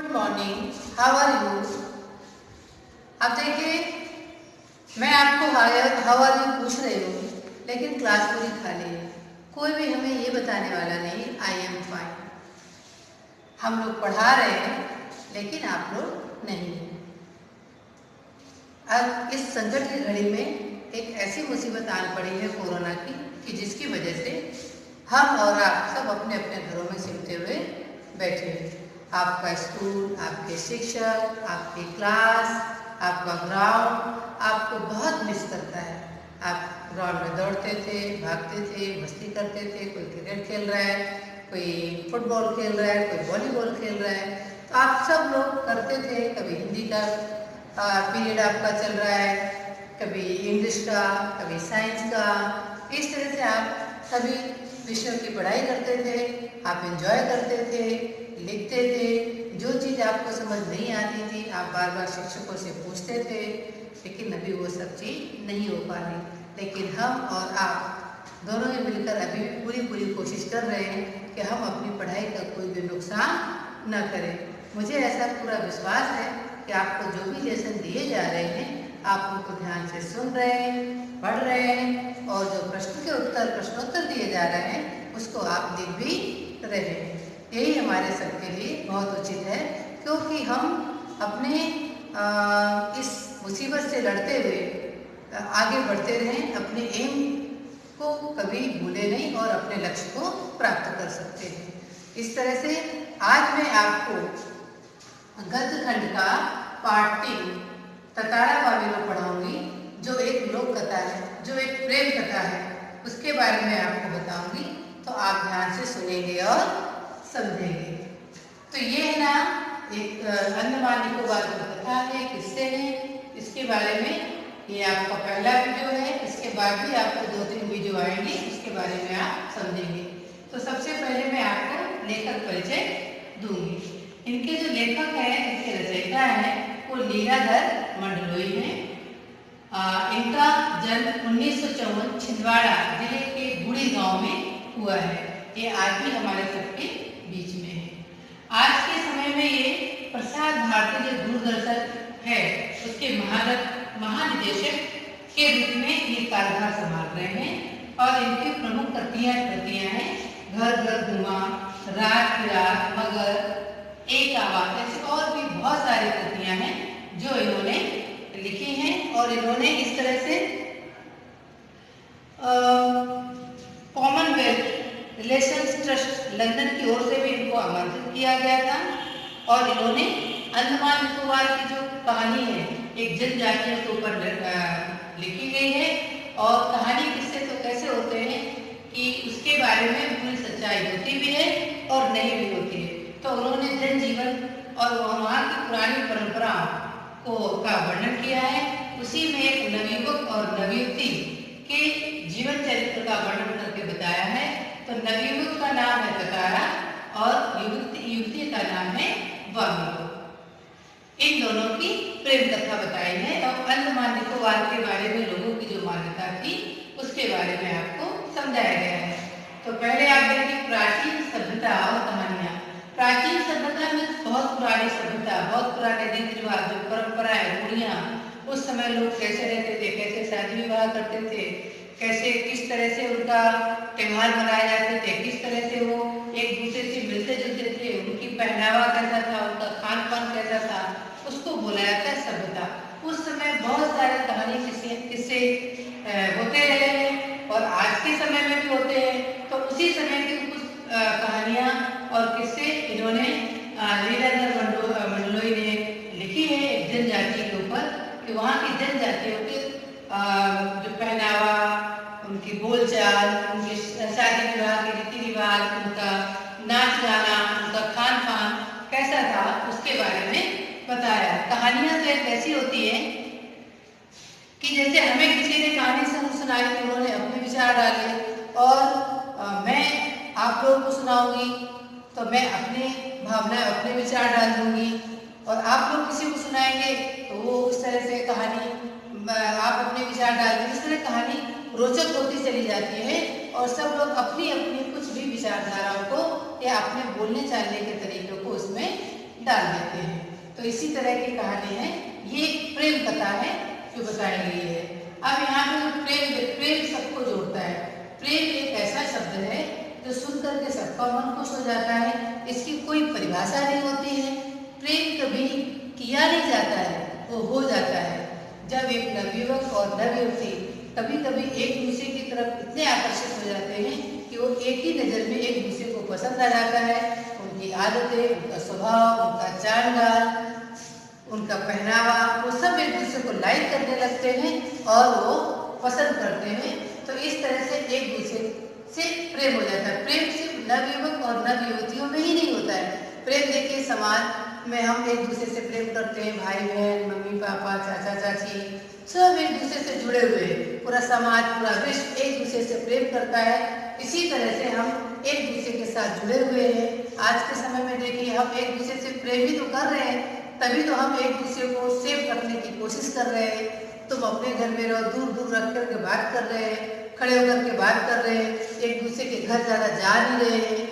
Good morning, how are you. अब देखिए, मैं आपको हाउ आर यू पूछ रही हूँ, लेकिन क्लास पूरी खाली है। कोई भी हमें ये बताने वाला नहीं आई एम फाइन। हम लोग पढ़ा रहे हैं, लेकिन आप लोग नहीं हैं। अब इस संकट की घड़ी में एक ऐसी मुसीबत आन पड़ी है कोरोना की, कि जिसकी वजह से हम और आप सब अपने अपने घरों में सिमटे हुए बैठे हैं। आपका स्कूल, आपके शिक्षक, आपकी क्लास, आपका ग्राउंड आपको बहुत मिस करता है। आप ग्राउंड में दौड़ते थे, भागते थे, मस्ती करते थे। कोई क्रिकेट खेल रहा है, कोई फुटबॉल खेल रहा है, कोई वॉलीबॉल खेल रहा है। तो आप सब लोग करते थे। कभी हिंदी का पीरियड आपका चल रहा है, कभी इंग्लिश का, कभी साइंस का। इस तरह से आप सभी विषयों की पढ़ाई करते थे। आप एंजॉय करते थे, लिखते थे। जो चीज़ आपको समझ नहीं आती थी, आप बार बार शिक्षकों से पूछते थे, लेकिन अभी वो सब चीज़ नहीं हो पा रही। लेकिन हम और आप दोनों ही मिलकर अभी भी पूरी कोशिश कर रहे हैं कि हम अपनी पढ़ाई का कोई भी नुकसान न करें। मुझे ऐसा पूरा विश्वास है कि आपको जो भी लेसन दिए जा रहे हैं, आप उनको ध्यान से सुन रहे हैं, पढ़ रहे हैं, और जो प्रश्नोत्तर दिए जा रहे हैं उसको आप लिख भी रहे हैं। यही हमारे सबके लिए बहुत उचित है, क्योंकि हम अपने इस मुसीबत से लड़ते हुए आगे बढ़ते रहें, अपने एम को कभी भूले नहीं और अपने लक्ष्य को प्राप्त कर सकते हैं। इस तरह से आज मैं आपको गद्य खंड का पार्ट 3 ततारा बाविलो पढ़ाऊंगी, जो एक लोक कथा है, जो एक प्रेम कथा है। उसके बारे में आपको बताऊंगी, तो आप ध्यान से सुनेंगे और समझेंगे। तो ये है ना, एक अंडमान निकोबार की कथा है, किस्से हैं। इसके बारे में ये आपका पहला वीडियो है। इसके बाद भी आपको 2-3 वीडियो आएंगे, उसके बारे में आप समझेंगे। तो सबसे पहले मैं आपको लेखक परिचय दूंगी। इनके जो लेखक हैं, इनके रचयिता हैं, वो लीलाधर मंडलोई हैं। इनका जन्म 1954 छिंदवाड़ा जिले के गुड़ी गांव में हुआ है। ये आज भी हमारे सबके बीच में है। आज के समय में ये प्रसार भारती जो दूरदर्शन है, उसके महानिदेशक के रूप में ये कार्यभार संभाल रहे हैं। और इनकी प्रमुख कृतियां हैं घर घर घुमा, रात की रात, मगर, एक आवाज, ऐसी और भी बहुत सारी कृतियां हैं जो इन्होंने लिखी हैं। और इन्होंने इस तरह से कॉमनवेल्थ रिलेशंस ट्रस्ट लंदन की ओर से भी इनको आमंत्रित किया गया था। और इन्होंने अंडमान निकोबार की जो कहानी है, एक जनजातियों के ऊपर लिखी गई है। और कहानी किससे तो कैसे होते हैं कि उसके बारे में पूरी सच्चाई होती भी है और नहीं भी होती है। तो उन्होंने जनजीवन और वहाँ की पुरानी परंपराओं का वर्णन किया है। उसी में एक नवयुवक और नवयुवती के जीवन चरित्र का वर्णन करके बताया है। तो नवयुवक का नाम है ततारा और युवती का नाम है बाविलो। इन दोनों की प्रेम कथा बताई है। और अंडमान निकोबार के बारे में लोगों की जो मान्यता थी, उसके बारे में आपको समझाया गया है। तो पहले आप देखिए प्राचीन सभ्यता और कहानियां। प्राचीन सभ्यता में बहुत पुरानी सभ्यता, बहुत पुराने रीति रिवाज, जो परंपराएं, रूढ़ियां, उस समय लोग कैसे रहते थे, कैसे शादी विवाह करते थे, कैसे किस तरह से उनका त्योहार मनाए जाते थे, किस तरह से वो एक दूसरे से मिलते जुलते थे, उनकी पहनावा कैसा था, उनका खान पान कैसा था, उसको बोला जाता है सभ्यता। उस समय बहुत सारे कहानी किस्से होते रहे हैं और आज के समय में भी होते हैं। तो उसी समय की कुछ कहानियाँ और किस्से इन्होंने लीलाधर मंडलोई ने लिखी है एक जनजाति के ऊपर, कि वहाँ की जनजातियों के जो पहनावा, उनकी बोलचाल, उनकी शादी विवाह के रीति रिवाज, उनका नाच गाना, उनका खान पान कैसा था, उसके बारे में बताया। कहानियाँ तो एक ऐसी होती है कि जैसे हमें किसी ने कहानी सुनाई, तो उन्होंने अपने विचार डाले, और मैं आप लोगों को सुनाऊंगी तो मैं अपने भावनाएं, अपने विचार डाल दूंगी, और आप लोग किसी को सुनाएंगे तो वो उस तरह से कहानी आप अपने विचार डाल देंगे। इस तरह कहानी रोचक होती चली जाती है और सब लोग अपनी अपनी कुछ भी विचारधाराओं को या अपने बोलने चालने के तरीकों को उसमें निकाल देते हैं। तो इसी तरह की कहानी है, ये एक प्रेम कथा है जो बताई गई है। अब यहाँ पे प्रेम सबको जोड़ता है। प्रेम एक ऐसा शब्द है जो सुन करके सबका मन खुश हो जाता है। इसकी कोई परिभाषा नहीं होती है। प्रेम कभी किया नहीं जाता है, वो हो जाता है। जब एक नवयुवक और नवयुवती कभी कभी एक दूसरे की तरफ इतने आकर्षित हो जाते हैं कि वो एक ही नज़र में एक दूसरे को पसंद आ जाता है। उनकी आदतें, उनका स्वभाव, उनका चाल ढाल, उनका पहनावा, वो सब एक दूसरे को लाइक करने लगते हैं और वो पसंद करते हैं। तो इस तरह से एक दूसरे से प्रेम हो जाता है। प्रेम सिर्फ नवयुवक और नवयुवतियों में ही नहीं होता है। प्रेम देखिए, समाज में हम एक दूसरे से प्रेम करते हैं, भाई बहन, मम्मी पापा, चाचा चाची, सब एक दूसरे से जुड़े हुए हैं। पूरा समाज, पूरा विश्व एक दूसरे से प्रेम करता है। इसी तरह से हम एक दूसरे के साथ जुड़े हुए हैं। आज के समय में देखिए, हम एक दूसरे से प्रेम भी तो कर रहे हैं, तभी तो हम एक दूसरे को सेफ रखने की कोशिश कर रहे हैं। तुम अपने घर में रहो, दूर दूर रख कर के बात कर रहे हैं, खड़े होकर के बात कर रहे हैं, एक दूसरे के घर ज़्यादा जा नहीं रहे हैं।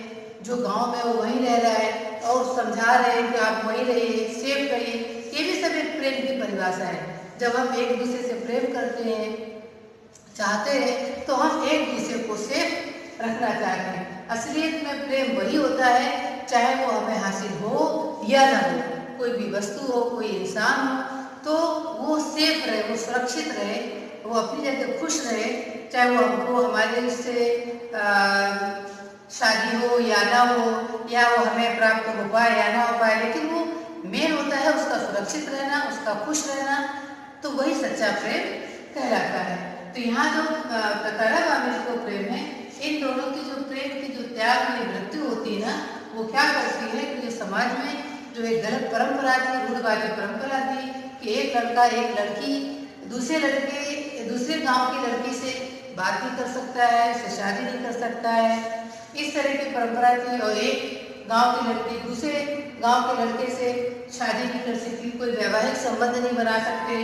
जो गांव में वो वहीं रह रहा है और समझा रहे हैं कि आप वहीं रहिए, सेफ रहिए। ये भी सब एक प्रेम की परिभाषा है। जब हम एक दूसरे से प्रेम करते हैं, चाहते हैं, तो हम एक दूसरे को सेफ रखना चाहते हैं। असलियत में प्रेम वही होता है, चाहे वो हमें हासिल हो या न हो। कोई भी वस्तु हो, कोई इंसान हो, तो वो सेफ रहे, वो सुरक्षित रहे, वो अपनी जगह खुश रहे। चाहे वो हमको हमारे से शादी हो या ना हो, या वो हमें प्राप्त हो पाए या ना हो पाए, लेकिन वो मेन होता है उसका सुरक्षित रहना, उसका खुश रहना। तो वही सच्चा प्रेम कहलाता है। तो यहाँ जो ततारा बामिनी को प्रेम है, इन दोनों की जो प्रेम की जो त्याग की मृत्यु होती है ना, वो क्या करती है कि जो समाज में जो एक गलत परंपरा थी, रूढ़वादी परंपरा थी कि एक लड़का एक लड़की दूसरे गांव की लड़की से बात नहीं कर सकता है, उससे शादी नहीं कर सकता है, इस तरह की परंपरा थी। और एक गांव की लड़की दूसरे गांव के लड़के से शादी नहीं कर सकती, कोई वैवाहिक संबंध नहीं बना सकते,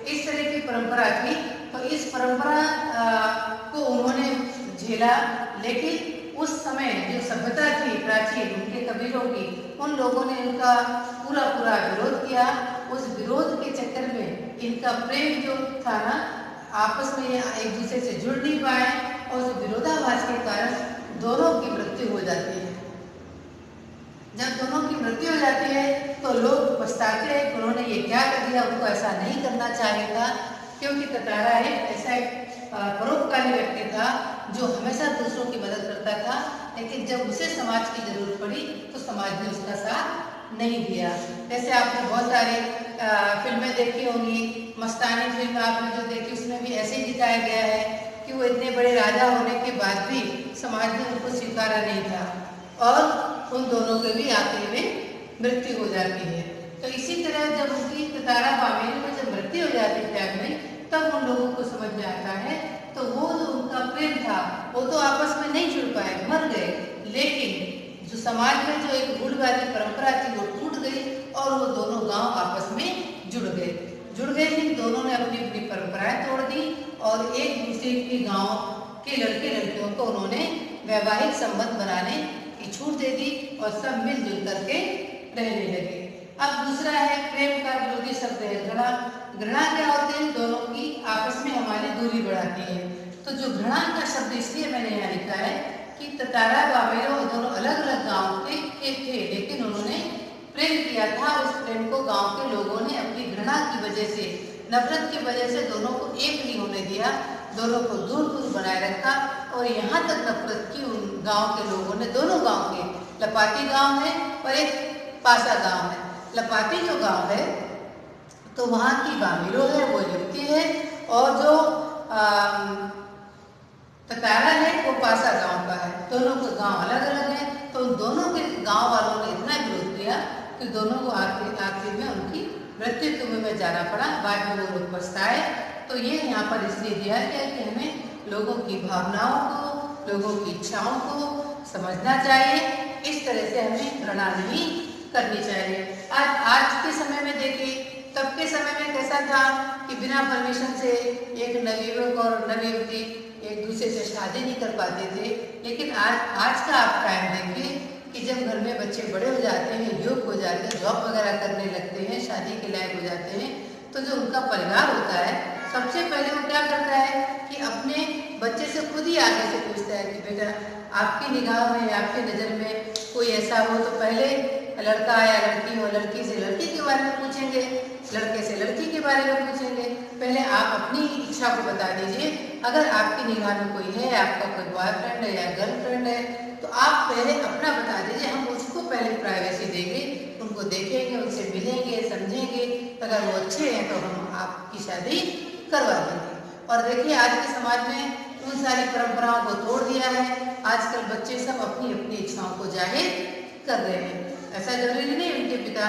इस तरह की परंपरा थी। तो इस परंपरा को उन्होंने झेला, लेकिन उस समय जो सभ्यता थी प्राचीन, उनके कबीलों की, उन लोगों ने उनका पूरा विरोध किया। उस विरोध के चक्कर में इनका प्रेम जो था ना, आपस में एक दूसरे से जुड़ नहीं पाए और उस विरोधाभास के कारण दोनों की मृत्यु हो जाती है। जब दोनों की मृत्यु हो जाती है तो लोग पछताते हैं कि उन्होंने ये क्या कर दिया, उनको ऐसा नहीं करना चाहिए था। क्योंकि ततारा एक ऐसा परोपकारी व्यक्ति था जो हमेशा दूसरों की मदद करता था, लेकिन जब उसे समाज की जरूरत पड़ी तो समाज ने उसका साथ नहीं दिया। जैसे आपने बहुत सारी फिल्में देखी होंगी, मस्तानी फिल्म आपने जो देखी, उसमें भी ऐसे ही दिखाया गया है कि वो इतने बड़े राजा होने के बाद भी समाज ने उनको स्वीकारा नहीं था और उन दोनों के भी आखिर में मृत्यु हो जाती है। तो इसी तरह जब उनकी ततारा बामिनी में जब मृत्यु हो जाती है त्याग में, तब उन लोगों को समझ में आता है। तो वो जो उनका प्रेम था वो तो आपस में नहीं जुड़ पाए, मर गए, लेकिन जो समाज में जो एक रूढ़वादी परंपरा थी वो टूट गई और वो दोनों गांव आपस में जुड़ गए। लेकिन दोनों ने अपनी अपनी परंपराएं तोड़ दी और एक दूसरे के गांव के लड़के लड़कियों को उन्होंने वैवाहिक संबंध बनाने की छूट दे दी और सब मिलजुल करके रहने लगे। अब दूसरा है प्रेम का विरोधी शब्द है घृणा। घृणा क्या होते हैं? दोनों की आपस में हमारी दूरी बढ़ाती है। तो जो घृणा का शब्द इसलिए मैंने यहाँ लिखा है कि ततारा बामेरो दोनों अलग अलग गांव के थे, लेकिन उन्होंने प्रेम किया था। उस प्रेम को गांव के लोगों ने अपनी घृणा की वजह से, नफरत की वजह से दोनों को एक नहीं होने दिया, दोनों को दूर दूर बनाए रखा। और यहाँ तक नफरत की उन गांव के लोगों ने, दोनों गांव के, लपाती गांव है और एक पासा गांव है। लपाती जो गांव है तो वहाँ की बामिरो है, वो युवती है, और जो ततारा है वो पासा गांव का है। दोनों के गांव अलग अलग हैं। तो दोनों के गांव वालों ने इतना विरोध किया कि दोनों को आखिर में उनकी मृत्यु तुम्हें में जाना पड़ा। बाद में वो लोग पछताए। तो ये यहाँ पर इसलिए दिया गया कि हमें लोगों की भावनाओं को, लोगों की इच्छाओं को समझना चाहिए। इस तरह से हमें घृणा नहीं करनी चाहिए। आज के समय में देखिए, तब के समय में कैसा था कि बिना परमिशन से एक नवयुवक और नवयुवती एक दूसरे से शादी नहीं कर पाते थे। लेकिन आज का आप टाइम देखिए कि जब घर में बच्चे बड़े हो जाते हैं, युवक हो जाते हैं, जॉब वगैरह करने लगते हैं, शादी के लायक हो जाते हैं, तो जो उनका परिवार होता है सबसे पहले वो क्या करता है कि अपने बच्चे से खुद ही आगे से पूछता है कि बेटा आपकी निगाह में, आपकी नज़र में कोई ऐसा हो तो पहले लड़का या लड़की हो, लड़की से लड़की के बारे में पूछेंगे, लड़के से लड़की के बारे में पूछेंगे। पहले आप अपनी इच्छा को बता दीजिए। अगर आपकी निगाह में कोई है, आपका कोई बॉयफ्रेंड है या गर्लफ्रेंड है, तो आप पहले अपना बता दीजिए, हम उसको पहले प्राइवेसी देंगे, उनको देखेंगे, उनसे मिलेंगे, समझेंगे, अगर वो अच्छे हैं तो हम आपकी शादी करवा देंगे। और देखिए आज के समाज में उन सारी परंपराओं को तोड़ दिया है। आजकल बच्चे सब अपनी अपनी इच्छाओं को जाहिर कर रहे हैं। ऐसा जरूरी नहीं उनके पिता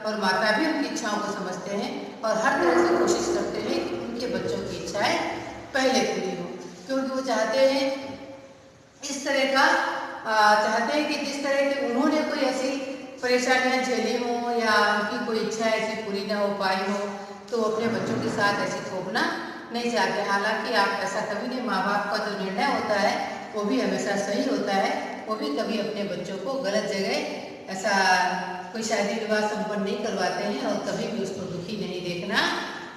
और माता भी उनकी इच्छाओं को समझते हैं और हर तरह से कोशिश करते हैं कि उनके बच्चों की इच्छाएं पहले पूरी हो, क्योंकि वो चाहते हैं इस तरह का चाहते हैं कि जिस तरह की उन्होंने कोई ऐसी परेशानियां झेली हो या उनकी कोई इच्छा ऐसी पूरी ना हो पाई हो, तो अपने बच्चों के साथ ऐसी थोपना नहीं चाहते। हालांकि आप ऐसा कभी नहीं, माँ बाप का जो निर्णय होता है वो भी हमेशा सही होता है। वो भी कभी अपने बच्चों को गलत जगह ऐसा कोई शादी विवाह संपन्न नहीं करवाते हैं और कभी भी उसको दुखी नहीं देखना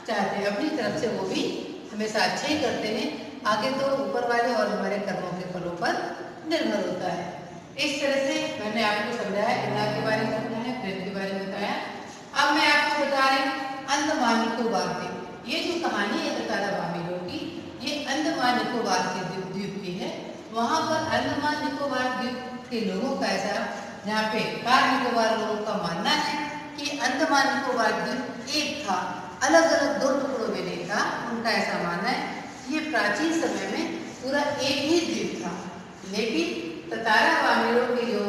चाहते। अपनी तरफ से वो भी हमेशा अच्छे ही करते हैं। आगे तो ऊपर वाले और हमारे कर्मों के फलों पर निर्भर होता है। इस तरह से मैंने आपको समझाया, इलाज के बारे में समझाया, प्रेम के बारे में बताया। अब मैं आपको बता रही अंडमान निकोबार द्वीप। ये जो कहानी है तारा वामिलों की, ये अंडमान निकोबार के द्वीप की है। वहाँ पर अंडमान निकोबार द्वीप के लोगों का ऐसा, जहाँ पे कार निकोबार लोगों का मानना है कि अंडमान निकोबार द्वीप एक था, अलग अलग दो टुकड़ों में नहीं था। उनका ऐसा मानना है ये प्राचीन समय में पूरा एक ही द्वीप था, लेकिन तारा वामिलों की जो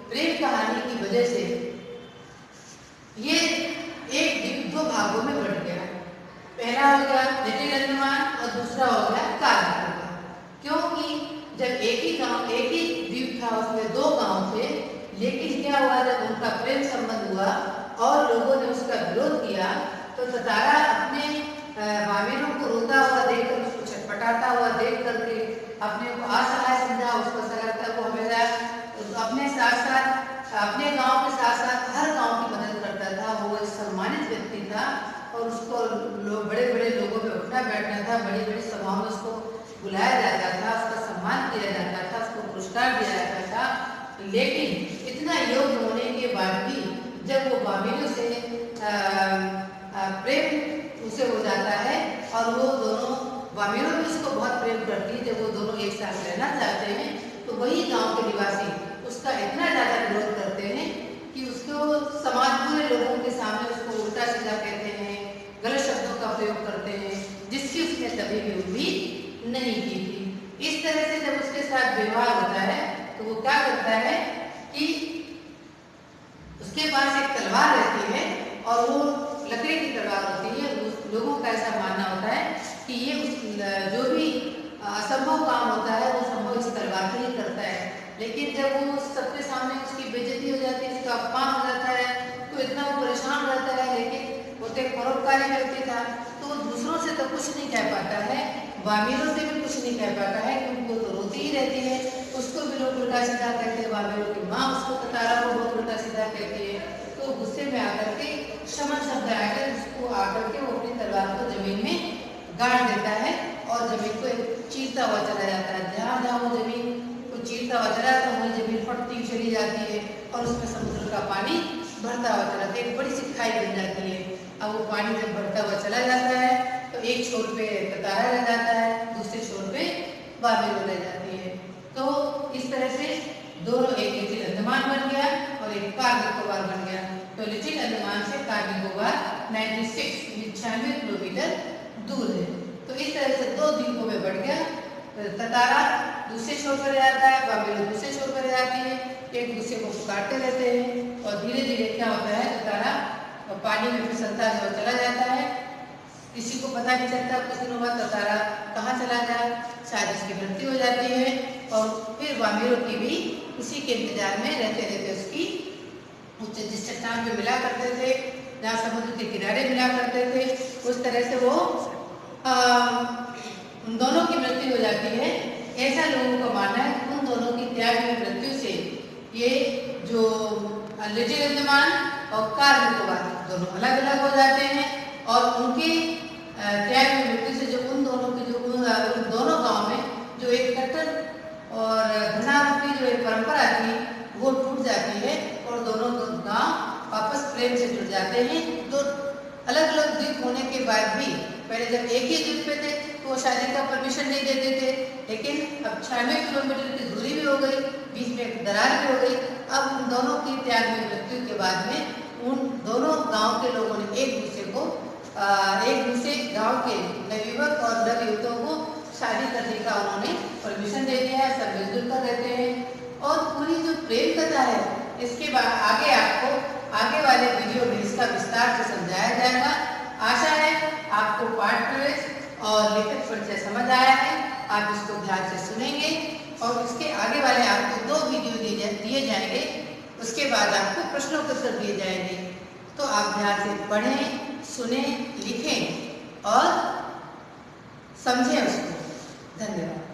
प्रेम कहानी की वजह से ये एक द्वीप दो भागों में बढ़ गया। पहला हो गया लिटिल अंडमान और दूसरा हो गया कार निकोबार। क्योंकि जब एक ही गांव, एक ही द्वीप था, उसमें दो गांव थे, लेकिन क्या हुआ जब उनका प्रेम संबंध हुआ और लोगों ने उसका विरोध किया, तो तारा अपने वामिलों को रोता हुआ देखकर, उसको छटपटाता हुआ देख करके अपने को असहाय समझा। उसको सरलता को हमेशा अपने साथ साथ, अपने गांव के साथ साथ हर गांव की मदद करता था। वो एक सम्मानित व्यक्ति था और उसको बड़े बड़े लोगों में उठना बैठना था, बड़ी बड़ी सभाओं में उसको बुलाया जाता था, उसका सम्मान किया जाता था, उसको पुरस्कार दिया जाता था। लेकिन इतना योग्य होने के बाद भी जब वो वामिलों से प्रेम उसे हो जाता है और वो दोनों, वामिलों भी उसको बहुत प्रेम करती है, जब वो दोनों एक साथ रहना चाहते हैं, तो वही गांव के निवासी उसका इतना ज़्यादा विरोध करते हैं कि उसको समाज पूरे लोगों के सामने उसको उल्टा सीधा कहते हैं, गलत शब्दों का प्रयोग करते हैं, जिसकी उसने कभी भी उम्मीद नहीं की थी। इस तरह से जब उसके साथ विवाह होता है तो वो क्या करता है कि उसके पास एक तलवार रहती है और वो लकड़ी की तलवार होती है। लोगों का ऐसा मानना होता है कि ये जो भी असंभव काम होता है वो संभव इस तलवार से ही करता है। लेकिन जब वो सबके सामने उसकी बेइज्जती हो जाती है, उसका अपमान हो जाता है, तो इतना वो परेशान रहता है। लेकिन वो तो एक परोपकारी व्यक्ति था, तो वो दूसरों से तो कुछ नहीं कह पाता है, वामिलों से भी कुछ नहीं कह पाता है, क्योंकि वो तो रोती ही रहती है। उसको भी लोग उल्टा सीधा कहते हैं, वामिलों की माँ उसको तारा को बहुत उल्टा सीधा कहती है। तो गुस्से में आकर के शमन शब्द आकर उसको आकर के वो अपनी तलवार को जमीन में गाड़ देता है और जमीन को चीरता हुआ चला जाता है। जहाँ जहाँ वो जमीन को चीरता हुआ चला जाता है वही जमीन फटती चली जाती है और उसमें समुद्र का पानी भरता हुआ चला जाता है, एक बड़ी सी खाई बन जाती है। अब वो पानी जब भरता हुआ चला जाता है तो एक छोर पे तारा रह जाता है, दूसरे छोर पे वामिलो रह जाती है। तो इस तरह से दोनों, एक लिटिल अंडमान बन गया और एक कार निकोबार बन गया। तो लिटिल अंडमान से कार निकोबार 96 किलोमीटर दूर है। तो इस तरह से दो द्वीपों में बढ़ गया। तारा दूसरे छोर पर जाता है, वामिलो दूसरे छोर पर जाती है, एक दूसरे को पुकारते रहते हैं और धीरे धीरे क्या होता है, तारा पानी में फिसलता हुआ चला जाता है। किसी को पता नहीं चलता कुछ दिनों बाद तारा कहाँ चला जाए, शायद उसकी मृत्यु हो जाती है और फिर वामिलो की भी उसी के इंतजार में रहते रहते उसकी जिस चट्टान पे मिला करते थे, जहाँ समुद्र के किनारे मिला करते थे, उस तरह से वो उन दोनों की मृत्यु हो जाती है। ऐसा लोगों का मानना है कि उन दोनों की त्याग में मृत्यु से ये जो लृजु यजमान और कार्मिकवाद दोनों अलग अलग हो जाते हैं और उनके त्याग में मृत्यु से जो उन दोनों की जो उन दोनों गांव में जो एक कट्टर और घृणारूपी जो एक परंपरा थी वो टूट जाती है और दोनों गांव वापस प्रेम से जुड़ जाते हैं। दो अलग अलग द्वीप होने के बाद भी पहले जब एक ही द्वीप पे थे तो वो शादी का परमिशन नहीं देते थे, लेकिन अब 96 किलोमीटर की दूरी भी हो गई, बीच में एक दरार भी हो गई। अब उन दोनों की त्याग में मृत्यु के बाद में उन दोनों गांव के लोगों ने एक दूसरे गांव के नवयुवक और नवयुवतियों को शादी करने का उन्होंने परमिशन दे दिया है। सब मिलजुल कर रहते हैं और पूरी जो प्रेम कथा है इसके बाद आगे आपको आगे वाले वीडियो में इसका विस्तार से समझाया जाएगा। आशा है आपको पाठ प्रवेश और लिखित परिचय समझ आया है, आप इसको ध्यान से सुनेंगे और इसके आगे वाले आपको 2 वीडियो दिए जाएंगे, उसके बाद आपको प्रश्नों के उत्तर दिए जाएंगे। तो आप ध्यान से पढ़ें, सुने, लिखें और समझें उसको। धन्यवाद।